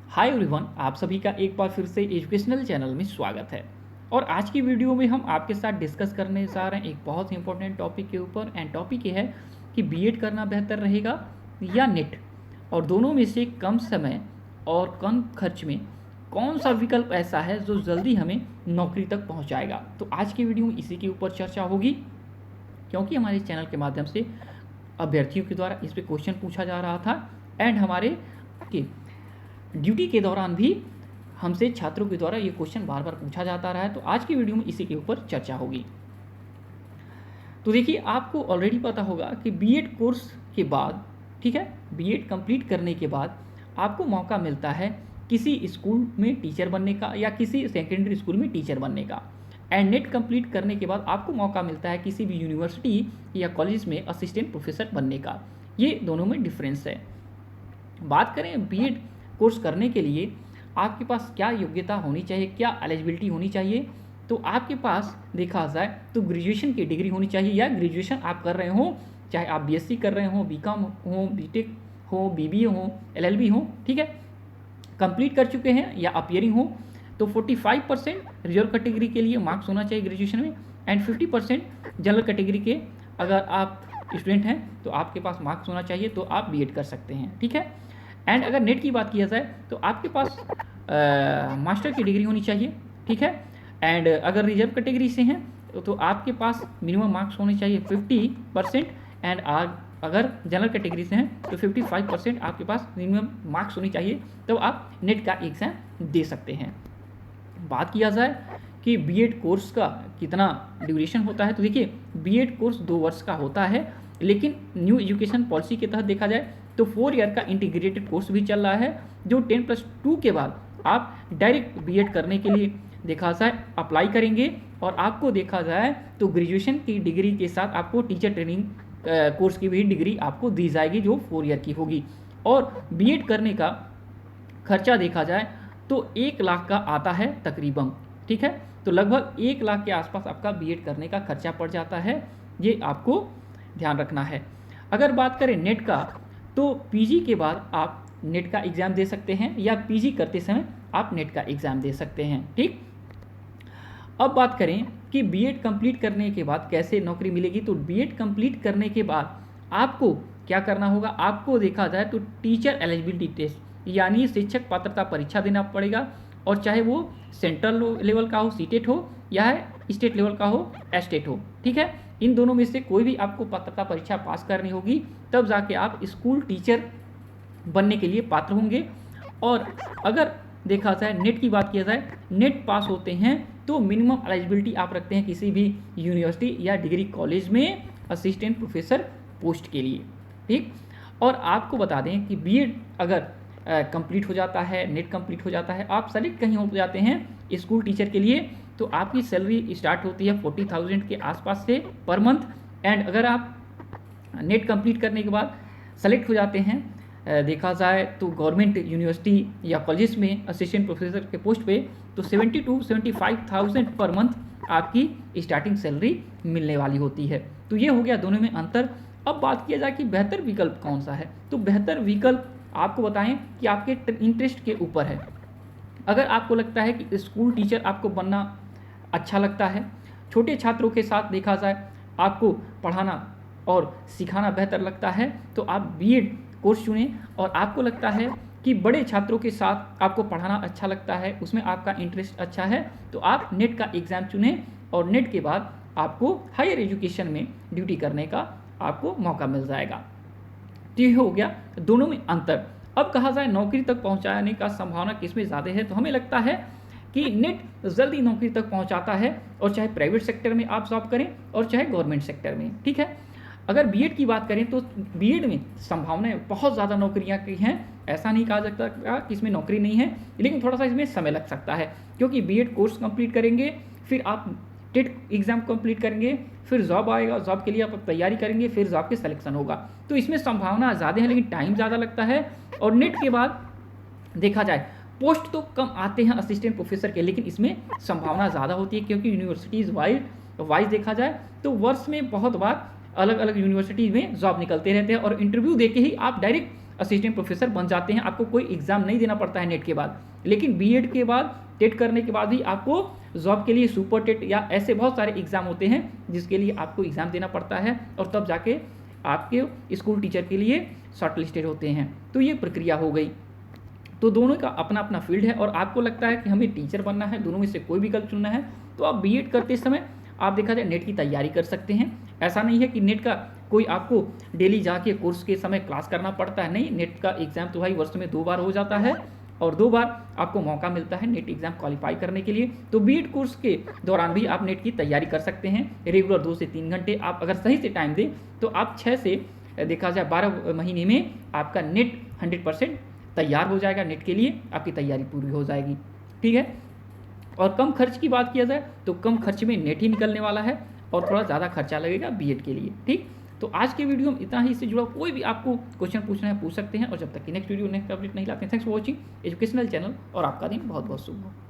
Hi everyone, आप सभी का एक बार फिर से एजुकेशनल चैनल में स्वागत है। और आज की वीडियो में हम आपके साथ डिस्कस करने जा रहे हैं एक बहुत ही इंपॉर्टेंट टॉपिक के ऊपर। एंड टॉपिक ये है कि बीएड करना बेहतर रहेगा या नेट, और दोनों में से कम समय और कम खर्च में कौन सा विकल्प ऐसा है जो जल्दी हमें नौकरी तक पहुंचाएगा। तो आज की वीडियो में इसी के ऊपर चर्चा होगी, क्योंकि हमारे चैनल के माध्यम से अभ्यर्थियों के द्वारा इस पर क्वेश्चन पूछा जा रहा था एंड हमारे ड्यूटी के दौरान भी हमसे छात्रों के द्वारा ये क्वेश्चन बार बार पूछा जाता रहा है। तो आज की वीडियो में इसी के ऊपर चर्चा होगी। तो देखिए, आपको ऑलरेडी पता होगा कि बीएड कोर्स के बाद, ठीक है, बीएड कंप्लीट करने के बाद आपको मौका मिलता है किसी स्कूल में टीचर बनने का या किसी सेकेंडरी स्कूल में टीचर बनने का। एंड नेट कंप्लीट करने के बाद आपको मौका मिलता है किसी भी यूनिवर्सिटी या कॉलेज में असिस्टेंट प्रोफेसर बनने का। ये दोनों में डिफरेंस है। बात करें बीएड कोर्स करने के लिए आपके पास क्या योग्यता होनी चाहिए, क्या एलिजिबिलिटी होनी चाहिए, तो आपके पास देखा जाए तो ग्रेजुएशन की डिग्री होनी चाहिए, या ग्रेजुएशन आप कर रहे हो, चाहे आप बीएससी कर रहे हो, बीकॉम हो, बीटेक हो, बीबीए हो, एलएलबी हो, ठीक है, कंप्लीट कर चुके हैं या अपियरिंग हो, तो 45% रिजर्व कैटेगरी के लिए मार्क्स होना चाहिए ग्रेजुएशन में, एंड 50% जनरल कैटेगरी के अगर आप स्टूडेंट हैं तो आपके पास मार्क्स होना चाहिए, तो आप बीएड कर सकते हैं, ठीक है। एंड अगर नेट की बात किया जाए तो आपके पास मास्टर की डिग्री होनी चाहिए, ठीक है। एंड अगर रिजर्व कैटेगरी से हैं तो आपके पास मिनिमम मार्क्स होने चाहिए 50%, एंड अगर जनरल कैटेगरी से हैं तो 55% आपके पास मिनिमम मार्क्स होनी चाहिए, तो आप नेट का एग्ज़ाम दे सकते हैं। बात किया जाए कि बीएड कोर्स का कितना ड्यूरेशन होता है, तो देखिए, बीएड कोर्स 2 वर्ष का होता है, लेकिन न्यू एजुकेशन पॉलिसी के तहत देखा जाए तो 4 ईयर का इंटीग्रेटेड कोर्स भी चल रहा है, जो 10+2 के बाद आप डायरेक्ट बीएड करने के लिए देखा जाए अप्लाई करेंगे, और आपको देखा जाए तो ग्रेजुएशन की डिग्री के साथ आपको टीचर ट्रेनिंग कोर्स की भी डिग्री आपको दी जाएगी, जो 4 ईयर की होगी। और बीएड करने का खर्चा देखा जाए तो 1 लाख का आता है तकरीबन, ठीक है। तो लगभग 1 लाख के आसपास आपका बीएड करने का खर्चा पड़ जाता है, ये आपको ध्यान रखना है। अगर बात करें नेट का, तो पीजी के बाद आप नेट का एग्ज़ाम दे सकते हैं, या पीजी करते समय आप नेट का एग्ज़ाम दे सकते हैं, ठीक। अब बात करें कि बीएड कंप्लीट करने के बाद कैसे नौकरी मिलेगी, तो बीएड कंप्लीट करने के बाद आपको क्या करना होगा, आपको देखा जाए तो टीचर एलिजिबिलिटी टेस्ट यानी शिक्षक पात्रता परीक्षा देना पड़ेगा, और चाहे वो सेंट्रल लेवल का हो, सीटेट हो, या स्टेट लेवल का हो, एस्टेट हो, ठीक है। इन दोनों में से कोई भी आपको पात्रता परीक्षा पास करनी होगी, तब जाके आप स्कूल टीचर बनने के लिए पात्र होंगे। और अगर देखा जाए नेट की बात किया जाए, नेट पास होते हैं तो मिनिमम एलिजिबिलिटी आप रखते हैं किसी भी यूनिवर्सिटी या डिग्री कॉलेज में असिस्टेंट प्रोफेसर पोस्ट के लिए, ठीक। और आपको बता दें कि बीएड अगर कंप्लीट हो जाता है, नेट कंप्लीट हो जाता है, आप सेलेक्ट कहीं हो जाते हैं स्कूल टीचर के लिए, तो आपकी सैलरी स्टार्ट होती है 40,000 के आसपास से पर मंथ। एंड अगर आप नेट कंप्लीट करने के बाद सेलेक्ट हो जाते हैं, देखा जाए तो गवर्नमेंट यूनिवर्सिटी या कॉलेज में असिस्टेंट प्रोफेसर के पोस्ट पे, तो 70 to 75,000 पर मंथ आपकी स्टार्टिंग सैलरी मिलने वाली होती है। तो ये हो गया दोनों में अंतर। अब बात किया जाए कि बेहतर विकल्प कौन सा है, तो बेहतर विकल्प आपको बताएं कि आपके इंटरेस्ट के ऊपर है। अगर आपको लगता है कि स्कूल टीचर आपको बनना अच्छा लगता है, छोटे छात्रों के साथ देखा जाए आपको पढ़ाना और सिखाना बेहतर लगता है, तो आप बीएड कोर्स चुनें। और आपको लगता है कि बड़े छात्रों के साथ आपको पढ़ाना अच्छा लगता है, उसमें आपका इंटरेस्ट अच्छा है, तो आप नेट का एग्ज़ाम चुनें, और नेट के बाद आपको हायर एजुकेशन में ड्यूटी करने का आपको मौका मिल जाएगा। तो ये हो गया दोनों में अंतर। अब कहा जाए नौकरी तक पहुंचाने का संभावना किसमें ज़्यादा है, तो हमें लगता है कि नेट जल्दी नौकरी तक पहुंचाता है, और चाहे प्राइवेट सेक्टर में आप जॉब करें और चाहे गवर्नमेंट सेक्टर में, ठीक है। अगर बीएड की बात करें तो बीएड में संभावनाएं बहुत ज़्यादा नौकरियां की हैं, ऐसा नहीं कहा जा सकता कि इसमें नौकरी नहीं है, लेकिन थोड़ा सा इसमें समय लग सकता है, क्योंकि बीएड कोर्स कंप्लीट करेंगे, फिर आप टेट एग्ज़ाम कंप्लीट करेंगे, फिर जॉब आएगा, जॉब के लिए आप तैयारी करेंगे, फिर जॉब के सिलेक्शन होगा, तो इसमें संभावना ज़्यादा है, लेकिन टाइम ज़्यादा लगता है। और नेट के बाद देखा जाए पोस्ट तो कम आते हैं असिस्टेंट प्रोफेसर के, लेकिन इसमें संभावना ज़्यादा होती है, क्योंकि यूनिवर्सिटीज़ वाइज देखा जाए तो वर्ष में बहुत बार अलग अलग यूनिवर्सिटीज़ में जॉब निकलते रहते हैं, और इंटरव्यू देके ही आप डायरेक्ट असिस्टेंट प्रोफेसर बन जाते हैं, आपको कोई एग्ज़ाम नहीं देना पड़ता है नेट के बाद। लेकिन बीएड के बाद टेट करने के बाद भी आपको जॉब के लिए सुपर टेट या ऐसे बहुत सारे एग्ज़ाम होते हैं जिसके लिए आपको एग्ज़ाम देना पड़ता है और तब जाके आपके स्कूल टीचर के लिए शॉर्ट लिस्टेड होते हैं। तो ये प्रक्रिया हो गई। तो दोनों का अपना अपना फील्ड है और आपको लगता है कि हमें टीचर बनना है, दोनों में से कोई विकल्प चुनना है, तो आप बीएड करते समय आप देखा जाए नेट की तैयारी कर सकते हैं। ऐसा नहीं है कि नेट का कोई आपको डेली जाके कोर्स के समय क्लास करना पड़ता है, नहीं, नेट का एग्ज़ाम तो भाई वर्ष में 2 बार हो जाता है और 2 बार आपको मौका मिलता है नेट एग्ज़ाम क्वालिफाई करने के लिए। तो बीएड कोर्स के दौरान भी आप नेट की तैयारी कर सकते हैं। रेगुलर 2 से 3 घंटे आप अगर सही से टाइम दें तो आप 6 से देखा जाए 12 महीने में आपका नेट 100% तैयार हो जाएगा, नेट के लिए आपकी तैयारी पूरी हो जाएगी। ठीक है। और कम खर्च की बात किया जाए तो कम खर्च में नेट ही निकलने वाला है और थोड़ा ज़्यादा खर्चा लगेगा बीएड के लिए। ठीक, तो आज के वीडियो में इतना ही। इससे जुड़ा कोई भी आपको क्वेश्चन पूछना है पूछ सकते हैं और जब तक कि नेक्स्ट वीडियो नेक्स्ट अपडेट नहीं लाते हैं। Thanks for watching educational channel और आपका दिन बहुत बहुत शुभ हो।